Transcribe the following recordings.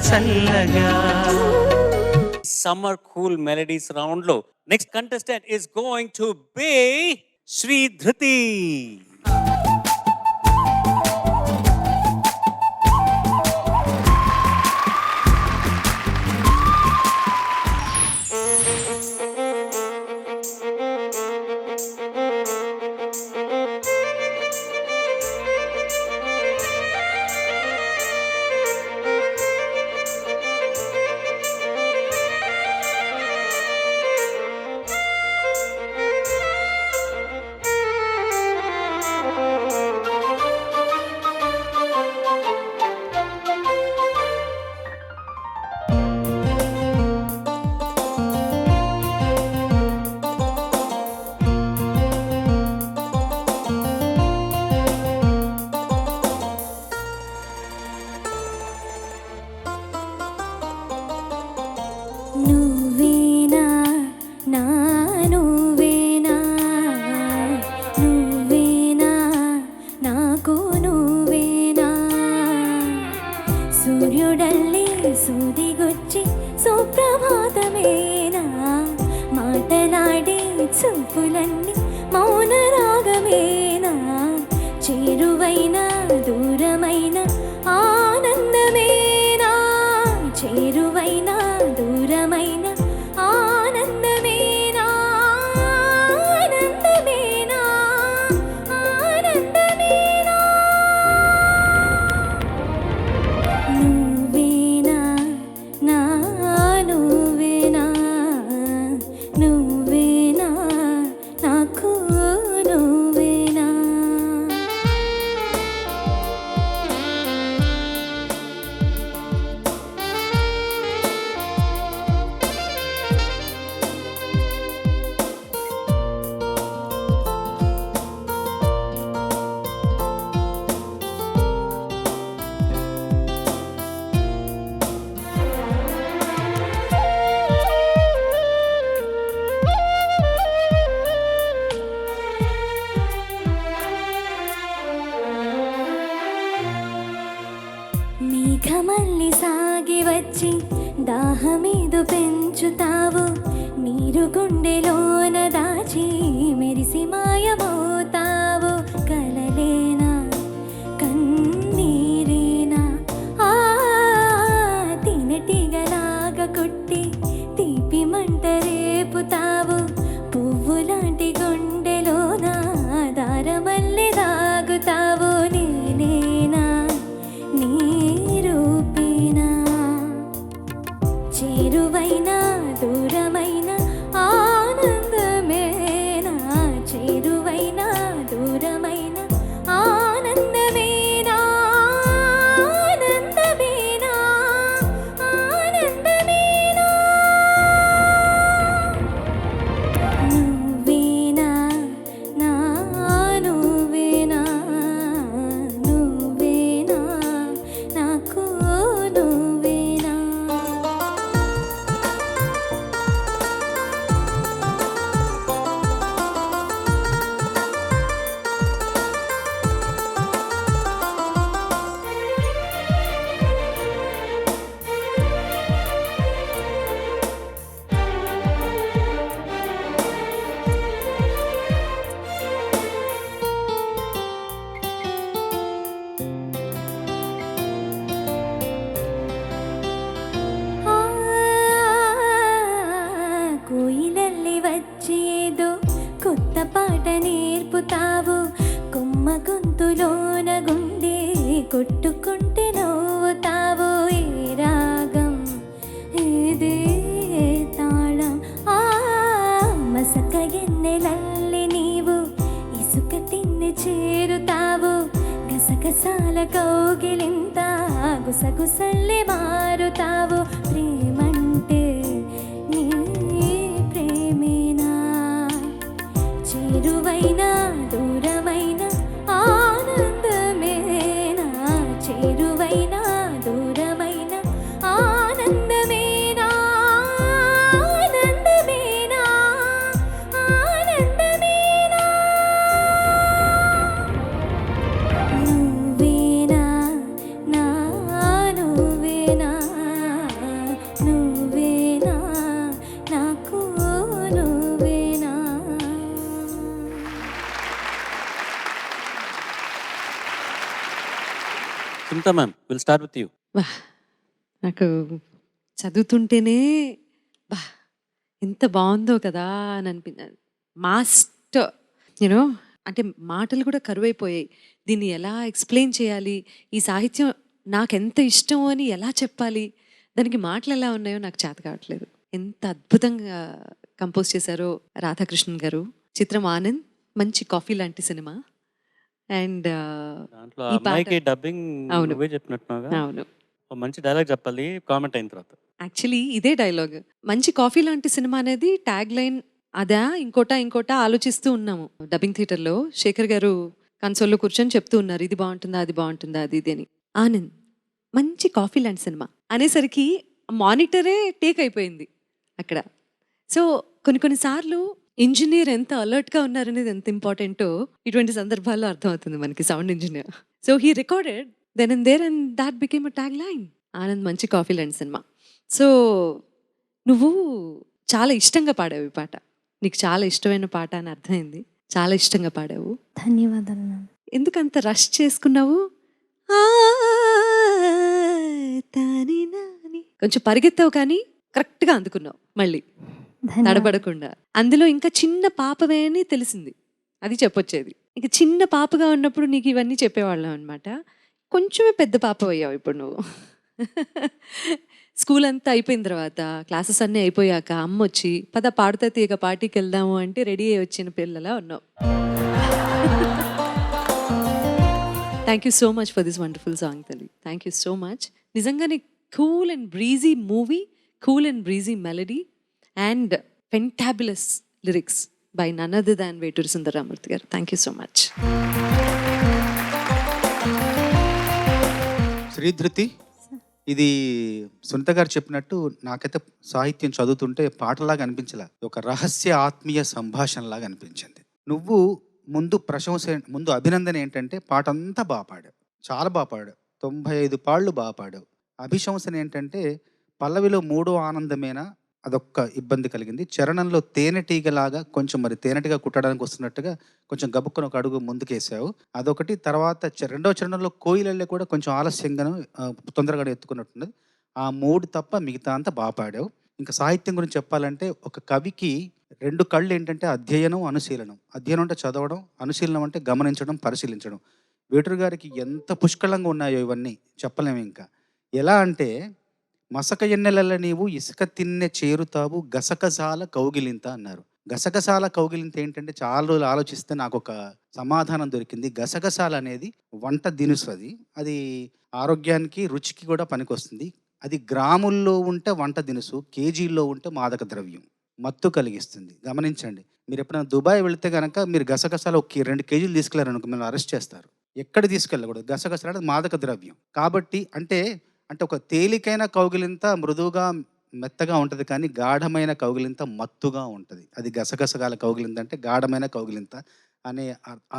చల్లగా. Summer Cool Melodies round lo next contestant is going to be Sri Dhruti. సూర్యుడల్లి సూదిగొచ్చి సుప్రభాతమేనా మాటలాడి చూపులన్నీ మౌన రాగమేనా చేరువైన దూరమైన ఆనందమేనా చేరువైన దూరమైన ఆనందమేనా ఆనందమేనా ఆనందమేనా నువ్వేనా నా నువ్వేనా నువ్వేనా నాకు నువ్వేనా మేఘమల్లి సాగి వచ్చి దాహమేదో పెంచుతావు నీరు గుండెలోన దాచి మెరిసి మాయమవుతావు కలలేనా కన్నీరేనా ఆ తినటిగలాగా కొట్టి తీపి మంట రేపుతావు పువ్వులాంటి గుండెలోన దారమల్లె దాగుతావు నేనేనా నీరూపేనా చేరువైన దూరమైన ఆనందమేనా చేరువైన దూరమైన ఆనందమేనా ఆనందమేనా ఆనందమేనా నువ్వేనా నా నువ్వేనా నువ్వేనా నాకు నువ్వేనా కోయిలల్లి వచ్చి ఏదో కొత్త పాట నేర్పుతావు కొమ్మ గొంతులోన గుండె కొట్టుకుంటే నవ్వుతావు ఏ రాగం ఏదే తాళం ఆ మసక ఎన్నెలల్లి నీవు ఇసుక తిన్నె చేరుతావు గసగసాల కౌగిలింత గుసగుసల్లే మారుతావు ప్రేమంటే నీ ప్రేమేనా చేరువైన దూరమైన ఆనందమేనా చేరువైన దూరమైన ఆనందమేనా ఆనందమేనా ఆనందమేనా నువ్వేనా నా నువ్వేనా Sunitha ma'am, will start with you. వా నాకు చదువుతుంటేనే బా ఎంత బాగుందో కదా అని అనిపించింది. మాస్టర్ యూనో అంటే మాటలు కూడా కరువైపోయాయి. దీన్ని ఎలా ఎక్స్ప్లెయిన్ చేయాలి, ఈ సాహిత్యం నాకెంత ఇష్టం అని ఎలా చెప్పాలి, దానికి మాటలు ఎలా ఉన్నాయో నాకు చేత కావట్లేదు. ఎంత అద్భుతంగా కంపోజ్ చేశారో రాధాకృష్ణన్ గారు. చిత్రం ఆనంద్, మంచి కాఫీ లాంటి సినిమా. అండ్ దాంట్లో ఈ పాట- అమ్మాయికి డబ్బింగ్ అవును. నువ్వే చెప్పినట్టున్నాగా. అవును, ఒక మంచి డైలాగ్ చెప్పాలి కామెంట్ అయిన తర్వాత. యాక్చువల్లీ ఇదే డైలాగ్. మంచి కాఫీ లాంటి సినిమా అనేది ట్యాగ్ లైన్. అదా ఇంకోటా ఆలోచిస్తూ ఉన్నాము డబ్బింగ్ థియేటర్లో. శేఖర్ గారు కన్సోల్లో కూర్చొని చెప్తూ ఉన్నారు, ఇది బాగుంటుందా అది బాగుంటుందా అది ఇది అని. ఆనంద్ మంచి కాఫీ లాంటి సినిమా అనేసరికి మానిటరే టేక్ అయిపోయింది అక్కడ. సో కొన్నిసార్లు ఇంజనీర్ ఎంత అలర్ట్గా ఉన్నారనేది ఎంత ఇంపార్టెంటో ఇటువంటి సందర్భాల్లో అర్థమవుతుంది మనకి, sound engineer. So he recorded then and there and that became a tag line, Anand మంచి కాఫీ లాంటి సినిమా. సో నువ్వు చాలా ఇష్టంగా పాడావు ఈ పాట. నీకు చాలా ఇష్టమైన పాట అని అర్థమైంది. చాలా ఇష్టంగా పాడావు. ధన్యవాదాలు మ్యామ్. ఎందుకు అంత రష్ చేసుకున్నావు? ఆ, తాని నాని. కొంచెం పరిగెత్తావు కానీ కరెక్ట్గా అందుకున్నావు మళ్ళీ తడబడకుండా. అందులో ఇంకా చిన్న పాపవే అని తెలిసింది, అది చెప్పొచ్చేది. ఇక చిన్న పాపగా ఉన్నప్పుడు నీకు ఇవన్నీ చెప్పేవాళ్ళం అనమాట. కొంచెమే పెద్ద పాప అయ్యావు ఇప్పుడు నువ్వు. స్కూల్ అంతా అయిపోయిన తర్వాత, క్లాసెస్ అన్నీ అయిపోయాక అమ్మ వచ్చి పద పాడుతా తీగ పార్టీకి వెళ్దాము అంటే రెడీ అయ్యి వచ్చిన పిల్లలా ఉన్నావు. Thank you so much for this wonderful song తల్లి. Thank you so much. నిజంగానే cool and breezy movie, cool and breezy melody and fantabulous lyrics by none other than Veturi Sundararamamurthy garu. Thank you so much. Sridhruti, ఇది సునీత గారు చెప్పినట్టు నాకైతే సాహిత్యం చదువుతుంటే పాటలాగా అనిపించలే, ఒక రహస్య ఆత్మీయ సంభాషణలాగా అనిపించింది. నువ్వు ముందు అభినందన ఏంటంటే పాట అంతా బాగా పాడావు, చాలా బాగా పాడావు, 95 పాళ్ళు బాగా పాడావు. అభిశంసన ఏంటంటే పల్లవిలో మూడో ఆనందమేనా అదొక్క ఇబ్బంది కలిగింది. చరణంలో తేనెటీగలాగా కొంచెం మరి తేనెటీగ కుట్టడానికి వస్తున్నట్టుగా కొంచెం గబుక్కున ఒక అడుగు ముందుకేసావు, అదొకటి. తర్వాత రెండో చరణంలో కోయిలల్లే కూడా కొంచెం ఆలస్యంగాను తొందరగా ఎత్తుకున్నట్టున్నది. ఆ మూడు తప్ప మిగతా అంతా బాగా పాడావు. ఇంకా సాహిత్యం గురించి చెప్పాలంటే ఒక కవికి 2 కళ్ళు ఏంటంటే అధ్యయనం, అనుశీలనం. అధ్యయనం అంటే చదవడం, అనుశీలనం అంటే గమనించడం, పరిశీలించడం. వేటూరు గారికి ఎంత పుష్కలంగా ఉన్నాయో ఇవన్నీ చెప్పలేము. ఇంకా ఎలా అంటే మసక ఎన్నెలల్ల నీవు ఇసుక తిన్నె చేరుతావు గసగసాల కౌగిలింత అన్నారు. గసగసాల కౌగిలింత ఏంటంటే చాలా రోజులు ఆలోచిస్తే నాకు ఒక సమాధానం దొరికింది. గసగసాలు అనేది వంట దినుసు, అది ఆరోగ్యానికి రుచికి కూడా పనికొస్తుంది. అది గ్రాముల్లో ఉంటే వంట దినుసు, కేజీల్లో ఉంటే మాదక ద్రవ్యం, మత్తు కలిగిస్తుంది. గమనించండి, మీరు ఎప్పుడైనా దుబాయ్ వెళితే కనుక మీరు గసగసాలు 2 కేజీలు తీసుకెళ్లారనుకో మిమ్మల్ని అరెస్ట్ చేస్తారు. ఎక్కడ తీసుకెళ్ళకూడదు. గసగసాలు అనేది మాదక ద్రవ్యం. కాబట్టి అంటే ఒక తేలికైన కౌగిలింత మృదువుగా మెత్తగా ఉంటుంది, కానీ గాఢమైన కౌగిలింత మత్తుగా ఉంటుంది. అది గసగసగాల కౌగిలింత అంటే గాఢమైన కౌగిలింత అనే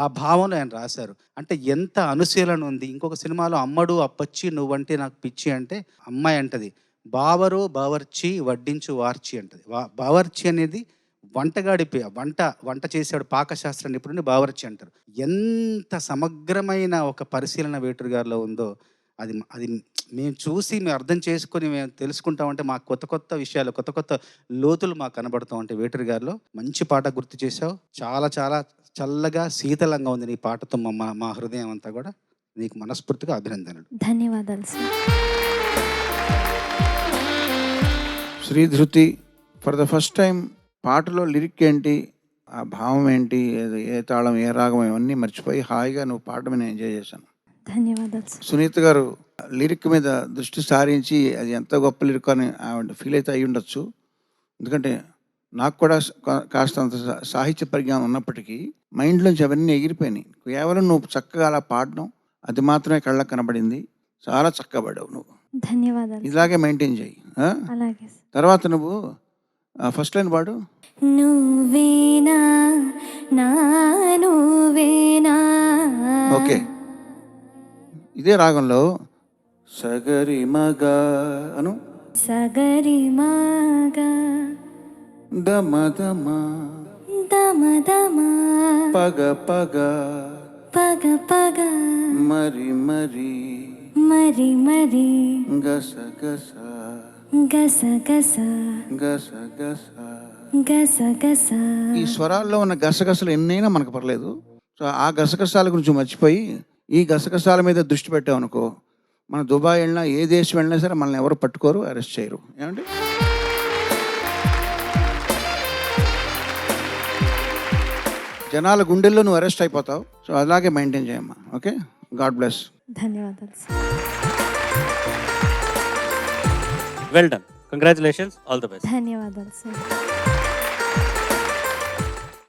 ఆ భావన ఆయన రాశారు. అంటే ఎంత అనుశీలన ఉంది. ఇంకొక సినిమాలో అమ్మడు అప్పచ్చి నువ్వంటే నాకు పిచ్చి అంటే అమ్మాయి అంటది బావరో బావర్చి వడ్డించు వార్చి అంటది. బావర్చి అనేది వంటగాడి వంట చేసాడు, పాకశాస్త్ర నిపుణుడిని బావర్చి అంటారు. ఎంత సమగ్రమైన ఒక పరిశీలన వేటూరు గారిలో ఉందో అది మేము చూసి మేము అర్థం చేసుకొని మేము తెలుసుకుంటామంటే మాకు కొత్త విషయాలు, కొత్త లోతులు మాకు కనబడతాం. అంటే వేటూరు గారిలో మంచి పాట గుర్తు చేసావు. చాలా చాలా చల్లగా శీతలంగా ఉంది నీ పాటతో మా హృదయం అంతా కూడా. నీకు మనస్ఫూర్తిగా అభినందనలు. ధన్యవాదాలు sir. Sridhruti, for the first time పాటలో లిరిక్ ఏంటి, ఆ భావం ఏంటి, ఏ తాళం ఏ రాగం ఇవన్నీ మర్చిపోయి హాయిగా నువ్వు పాడడం నేను ఎంజాయ్ చేశాను. ధన్యవాదాలు సార్. సునీత గారు లిరిక్ మీద దృష్టి సారించి అది ఎంత గొప్ప లిరిక్ అని ఆవిడ ఫీల్ అయితే అయ్యి ఉండొచ్చు. ఎందుకంటే నాకు కూడా కాస్త అంత సాహిత్య పరిజ్ఞానం ఉన్నప్పటికీ మైండ్లోంచి అవన్నీ ఎగిరిపోయినాయి. కేవలం నువ్వు చక్కగా అలా పాడడం అది మాత్రమే కళ్ళకు కనబడింది. చాలా చక్కగా పాడావు నువ్వు. ధన్యవాదాలు. ఇలాగే మెయింటైన్ చేయి. అలాగే. తర్వాత నువ్వు ఫస్ట్ లైన్ పాడు. నువ్వేనా నా నువ్వేనా. ఓకే, ఇదే రాగంలో సగరి మగ అను, సగరి మగ దమ దమ దమ దమ పగ పగ పగ పగ మరి మరి మరి మరి గస గస గసగస గస గస. గసగస ఈ స్వరాల్లో ఉన్న గసగసలు ఎన్నైనా మనకు పర్లేదు. సో ఆ గసగసాల గురించి మర్చిపోయి ఈ గసగసాల మీద దృష్టి పెట్టామనుకో, మన దుబాయ్ వెళ్ళినా ఏ దేశం వెళ్ళినా సరే మనల్ని ఎవరు పట్టుకోరు, అరెస్ట్ చేయరు. ఏమండి? జనాల గుండెల్లో నువ్వు అరెస్ట్ అయిపోతావు. సో అలాగే మెయింటైన్ చేయమ్మా. Okay, God bless. ధన్యవాదాలు sir. Well done. Congratulations. All the best. ధన్యవాదాలు సార్.